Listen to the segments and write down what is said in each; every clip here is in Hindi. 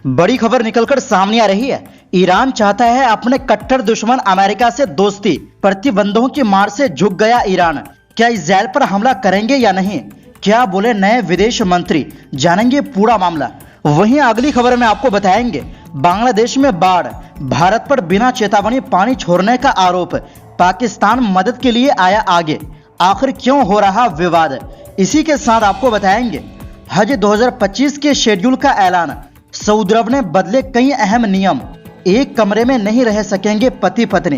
बड़ी खबर निकलकर सामने आ रही है। ईरान चाहता है अपने कट्टर दुश्मन अमेरिका से दोस्ती। प्रतिबंधों की मार से झुक गया ईरान। क्या इजराइल पर हमला करेंगे या नहीं, क्या बोले नए विदेश मंत्री, जानेंगे पूरा मामला। वहीं अगली खबर में आपको बताएंगे बांग्लादेश में बाढ़, भारत पर बिना चेतावनी पानी छोड़ने का आरोप, पाकिस्तान मदद के लिए आया आगे, आखिर क्यों हो रहा विवाद। इसी के साथ आपको बताएंगे हज 2025 के शेड्यूल का ऐलान, सऊदी अरब ने बदले कई अहम नियम, एक कमरे में नहीं रह सकेंगे पति पत्नी।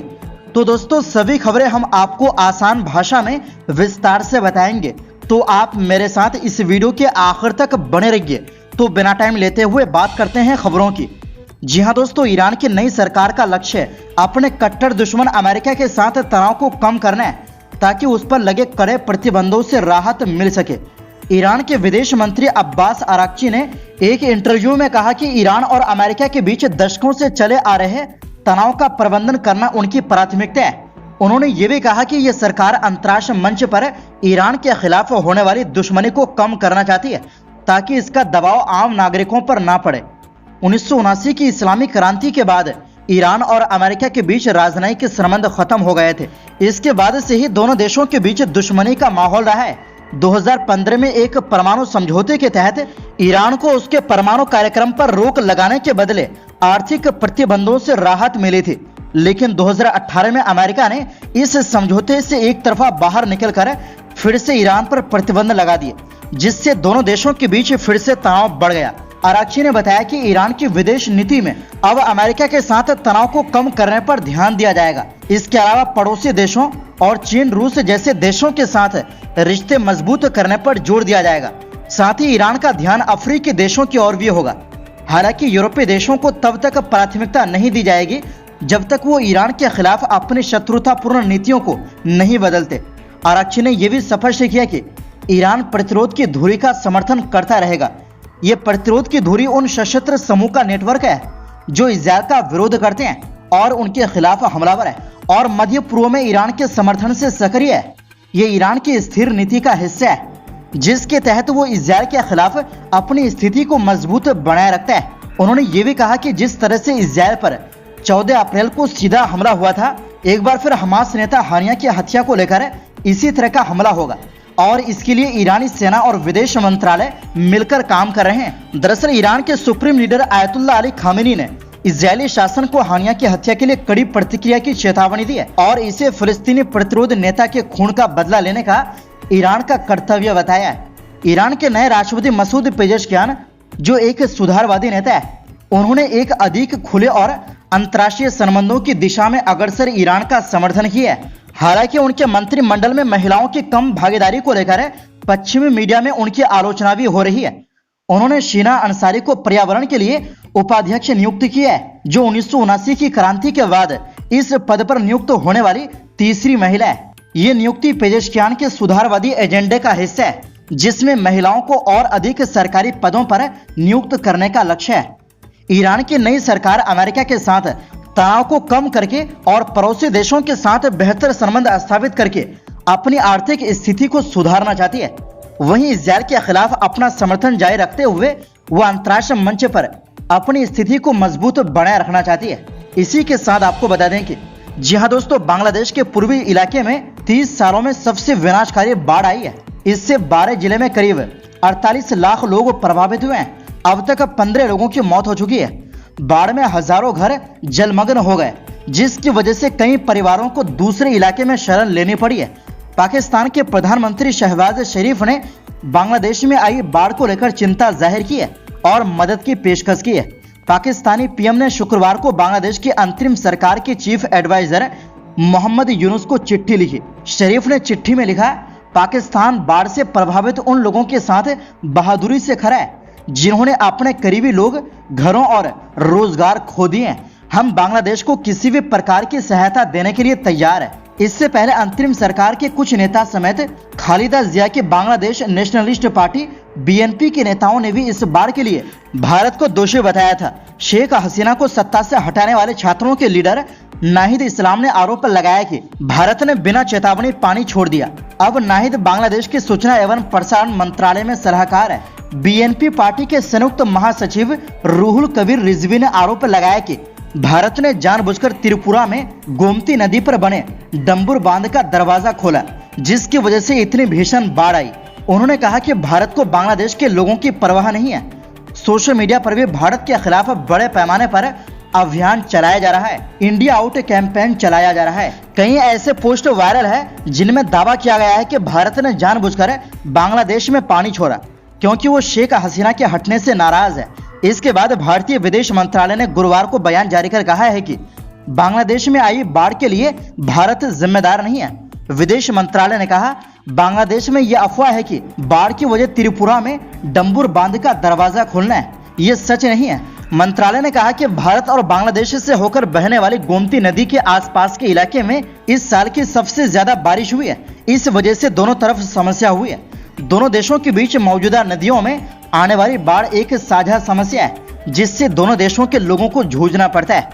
तो दोस्तों सभी खबरें हम आपको आसान भाषा में विस्तार से बताएंगे, तो आप मेरे साथ इस वीडियो के आखिर तक बने रहिए। तो बिना टाइम लेते हुए बात करते हैं खबरों की। जी हां दोस्तों, ईरान की नई सरकार का लक्ष्य अपने कट्टर दुश्मन अमेरिका के साथ तनाव को कम करना है, ताकि उस पर लगे कड़े प्रतिबंधों से राहत मिल सके। ईरान के विदेश मंत्री अब्बास अराक्ची ने एक इंटरव्यू में कहा कि ईरान और अमेरिका के बीच दशकों से चले आ रहे तनाव का प्रबंधन करना उनकी प्राथमिकता है। उन्होंने ये भी कहा कि यह सरकार अंतर्राष्ट्रीय मंच पर ईरान के खिलाफ होने वाली दुश्मनी को कम करना चाहती है, ताकि इसका दबाव आम नागरिकों पर ना पड़े। 1979 की इस्लामी क्रांति के बाद ईरान और अमेरिका के बीच राजनयिक संबंध खत्म हो गए थे। इसके बाद से ही दोनों देशों के बीच दुश्मनी का माहौल रहा है। 2015 में एक परमाणु समझौते के तहत ईरान को उसके परमाणु कार्यक्रम पर रोक लगाने के बदले आर्थिक प्रतिबंधों से राहत मिली थी, लेकिन 2018 में अमेरिका ने इस समझौते से एक तरफा बाहर निकलकर फिर से ईरान पर प्रतिबंध लगा दिए, जिससे दोनों देशों के बीच फिर से तनाव बढ़ गया। अराक्ची ने बताया कि ईरान की विदेश नीति में अब अमेरिका के साथ तनाव को कम करने पर ध्यान दिया जाएगा। इसके अलावा पड़ोसी देशों और चीन, रूस जैसे देशों के साथ रिश्ते मजबूत करने पर जोर दिया जाएगा। साथ ही ईरान का ध्यान अफ्रीकी देशों की ओर भी होगा। हालांकि यूरोपीय देशों को तब तक प्राथमिकता नहीं दी जाएगी जब तक वो ईरान के खिलाफ अपनी शत्रुतापूर्ण नीतियों को नहीं बदलते। अराक्ची ने यह भी स्पष्ट किया कि ईरान प्रतिरोध की धुरी का समर्थन करता रहेगा। ये प्रतिरोध की धुरी उन सशस्त्र समूह का नेटवर्क है जो इजराइल का विरोध करते हैं और उनके खिलाफ हमलावर है और मध्य पूर्व में ईरान के समर्थन से सक्रिय है। ये ईरान की स्थिर नीति का हिस्सा है, जिसके तहत वो इजराइल के खिलाफ अपनी स्थिति को मजबूत बनाए रखता है। उन्होंने ये भी कहा कि जिस तरह से इजराइल पर 14 अप्रैल को सीधा हमला हुआ था, एक बार फिर हमास नेता हानिया की हत्या को लेकर इसी तरह का हमला होगा और इसके लिए ईरानी सेना और विदेश मंत्रालय मिलकर काम कर रहे हैं। दरअसल ईरान के supreme leader Ayatollah Ali Khamenei ने इजरायली शासन को हानिया की हत्या के लिए कड़ी प्रतिक्रिया की चेतावनी दी है और इसे फिलिस्तीनी प्रतिरोध नेता के खून का बदला लेने का ईरान का कर्तव्य बताया है। ईरान के नए राष्ट्रपति मसूद पेजेश्कियान, जो एक सुधारवादी नेता है, उन्होंने एक अधिक खुले और अंतर्राष्ट्रीय संबंधों की दिशा में अग्रसर ईरान का समर्थन किया है। हालांकि उनके मंत्रिमंडल में महिलाओं की कम भागीदारी को लेकर पश्चिमी मीडिया में उनकी आलोचना भी हो रही है। उन्होंने शीना अंसारी को पर्यावरण के लिए उपाध्यक्ष नियुक्त किया है, जो 1979 की क्रांति के बाद इस पद पर नियुक्त होने वाली तीसरी महिला है। ये नियुक्ति पेजेश्कियान के सुधारवादी एजेंडे का हिस्सा है, जिसमें महिलाओं को और अधिक सरकारी पदों पर नियुक्त करने का लक्ष्य है। ईरान की नई सरकार अमेरिका के साथ तनाव को कम करके और पड़ोसी देशों के साथ बेहतर संबंध स्थापित करके अपनी आर्थिक स्थिति को सुधारना चाहती है। वहीं इजराइल के खिलाफ अपना समर्थन जारी रखते हुए वह अंतर्राष्ट्रीय मंच पर अपनी स्थिति को मजबूत बनाए रखना चाहती है। इसी के साथ आपको बता दें कि जी हाँ दोस्तों, बांग्लादेश के पूर्वी इलाके में 30 सालों में सबसे विनाशकारी बाढ़ आई है। इससे 12 जिले में करीब 48 लाख लोग प्रभावित हुए हैं। अब तक 15 लोगों की मौत हो चुकी है। बाढ़ में हजारों घर जलमग्न हो गए, जिसकी वजह से कई परिवारों को दूसरे इलाके में शरण लेनी पड़ी है। पाकिस्तान के प्रधानमंत्री शहबाज शरीफ ने बांग्लादेश में आई बाढ़ को लेकर चिंता जाहिर की है और मदद की पेशकश की है। पाकिस्तानी पीएम ने शुक्रवार को बांग्लादेश की अंतरिम सरकार के चीफ एडवाइजर मोहम्मद यूनुस को चिट्ठी लिखी। शरीफ ने चिट्ठी में लिखा, पाकिस्तान बाढ़ से प्रभावित उन लोगों के साथ बहादुरी से खड़ा है जिन्होंने अपने करीबी लोग, घरों और रोजगार खो दिए हैं। हम बांग्लादेश को किसी भी प्रकार की सहायता देने के लिए तैयार है। इससे पहले अंतरिम सरकार के कुछ नेता समेत खालिदा जिया की बांग्लादेश नेशनलिस्ट पार्टी बीएनपी के नेताओं ने भी इस बाढ़ के लिए भारत को दोषी बताया था। शेख हसीना को सत्ता से हटाने वाले छात्रों के लीडर नाहिद इस्लाम ने आरोप लगाया कि भारत ने बिना चेतावनी पानी छोड़ दिया। अब नाहिद बांग्लादेश के सूचना एवं प्रसारण मंत्रालय में सलाहकार है। बीएनपी पार्टी के संयुक्त महासचिव रूहुल कबीर रिजवी ने आरोप लगाया कि भारत ने जानबूझकर त्रिपुरा में गोमती नदी पर बने डंबुर बांध का दरवाजा खोला, जिसकी वजह से इतनी भीषण बाढ़ आई। उन्होंने कहा कि भारत को बांग्लादेश के लोगों की परवाह नहीं है। सोशल मीडिया पर भी भारत के खिलाफ बड़े पैमाने पर अभियान चलाया जा रहा है, इंडिया आउट कैंपेन चलाया जा रहा है। कई ऐसे पोस्ट वायरल है जिनमें दावा किया गया है कि भारत ने जानबूझकर बांग्लादेश में पानी छोड़ा क्योंकि वो शेख हसीना के हटने से नाराज है। इसके बाद भारतीय विदेश मंत्रालय ने गुरुवार को बयान जारी कर कहा है कि बांग्लादेश में आई बाढ़ के लिए भारत जिम्मेदार नहीं है। विदेश मंत्रालय ने कहा, बांग्लादेश में यह अफवाह है कि बाढ़ की वजह त्रिपुरा में डंबुर बांध का दरवाजा खोलना है, ये सच नहीं है। मंत्रालय ने कहा कि भारत और बांग्लादेश से होकर बहने वाली गोमती नदी के आसपास के इलाके में इस साल की सबसे ज्यादा बारिश हुई है। इस वजह से दोनों तरफ समस्या हुई है। दोनों देशों के बीच मौजूदा नदियों में आने वाली बाढ़ एक साझा समस्या है जिससे दोनों देशों के लोगों को जूझना पड़ता है।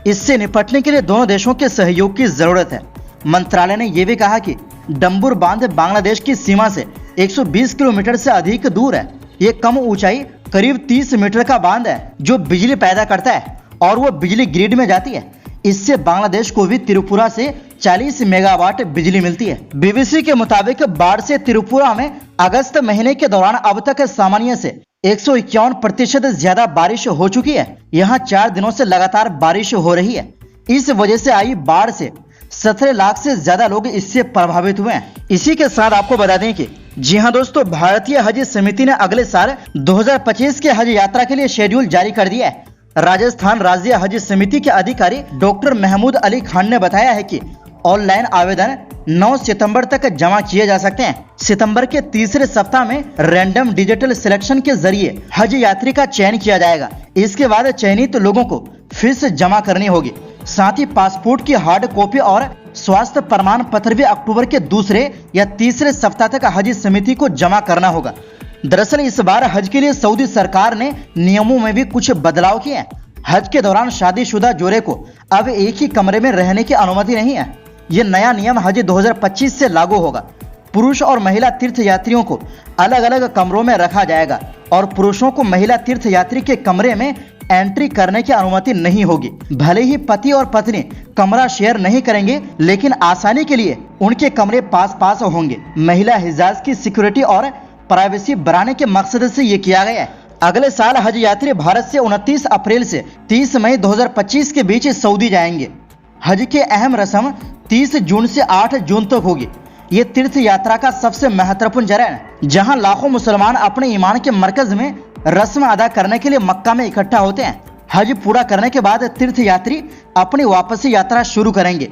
इससे निपटने के लिए दोनों देशों के सहयोग की जरूरत है। मंत्रालय ने यह भी कहा कि डंबुर बांध बांग्लादेश की सीमा से 120 किलोमीटर से अधिक दूर है। ये कम ऊंचाई करीब 30 मीटर का बांध है जो बिजली पैदा करता है और वो बिजली ग्रिड में जाती है। इससे बांग्लादेश को भी त्रिपुरा से 40 मेगावाट बिजली मिलती है। बीबीसी के मुताबिक बाढ़ से त्रिपुरा में अगस्त महीने के दौरान अब तक सामान्य से 151% ज्यादा बारिश हो चुकी है। यहाँ 4 दिनों से लगातार बारिश हो रही है। इस वजह से आई बाढ़ से 17 लाख से ज्यादा लोग इससे प्रभावित हुए हैं। इसी के साथ आपको बता दें कि जी हां दोस्तों, भारतीय हज समिति ने अगले साल 2025 के हज यात्रा के लिए शेड्यूल जारी कर दिया है। राजस्थान राज्य हज समिति के अधिकारी डॉक्टर महमूद अली खान ने बताया है कि ऑनलाइन आवेदन 9 सितंबर तक जमा किए जा सकते हैं। सितंबर के तीसरे सप्ताह में रैंडम डिजिटल सिलेक्शन के जरिए हज यात्री का चयन किया जाएगा। इसके बाद चयनित लोगों को फीस जमा करनी होगी। साथ ही पासपोर्ट की हार्ड कॉपी और स्वास्थ्य प्रमाण पत्र भी अक्टूबर के दूसरे या तीसरे सप्ताह तक हज समिति को जमा करना होगा। दरअसल इस बार हज के लिए सऊदी सरकार ने नियमों में भी कुछ बदलाव किए हैं। हज के दौरान शादीशुदा जोड़े को अब एक ही कमरे में रहने की अनुमति नहीं है। ये नया नियम हज 2025 से लागू होगा। पुरुष और महिला तीर्थयात्रियों को अलग अलग कमरों में रखा जाएगा और पुरुषों को महिला तीर्थयात्री के कमरे में एंट्री करने की अनुमति नहीं होगी। भले ही पति और पत्नी कमरा शेयर नहीं करेंगे, लेकिन आसानी के लिए उनके कमरे पास पास होंगे। महिला हिजाज की सिक्योरिटी और प्राइवेसी बढ़ाने के मकसद से ये किया गया है। अगले साल हज यात्री भारत से 29 अप्रैल से 30 मई 2025 के बीच सऊदी जाएंगे। हज की अहम रस्म 30 जून से 8 जून तक होगी। ये तीर्थ यात्रा का सबसे महत्वपूर्ण चरण है, जहां लाखों मुसलमान अपने ईमान के मरकज में रस्म अदा करने के लिए मक्का में इकट्ठा होते हैं। हज पूरा करने के बाद तीर्थ यात्री अपनी वापसी यात्रा शुरू करेंगे।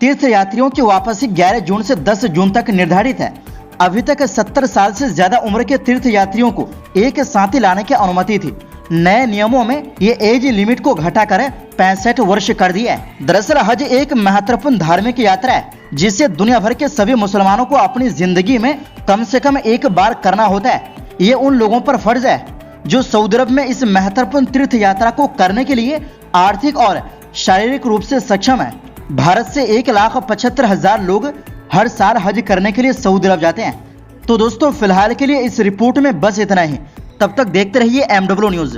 तीर्थ यात्रियों की वापसी 11 जून से 10 जून तक निर्धारित है। अभी तक 70 साल से ज्यादा उम्र के तीर्थ यात्रियों को एक साथ ही लाने की अनुमति थी। नए नियमों में ये एज लिमिट को घटाकर 65 वर्ष कर दिया है। दरअसल हज एक महत्वपूर्ण धार्मिक यात्रा है जिसे दुनिया भर के सभी मुसलमानों को अपनी जिंदगी में कम से कम एक बार करना होता है। ये उन लोगों पर फर्ज है जो सऊदी अरब में इस महत्वपूर्ण तीर्थ यात्रा को करने के लिए आर्थिक और शारीरिक रूप से सक्षम है। भारत से 1,75,000 लोग हर साल हज करने के लिए सऊदी अरब जाते हैं। तो दोस्तों, फिलहाल के लिए इस रिपोर्ट में बस इतना ही। तब तक देखते रहिए MW न्यूज।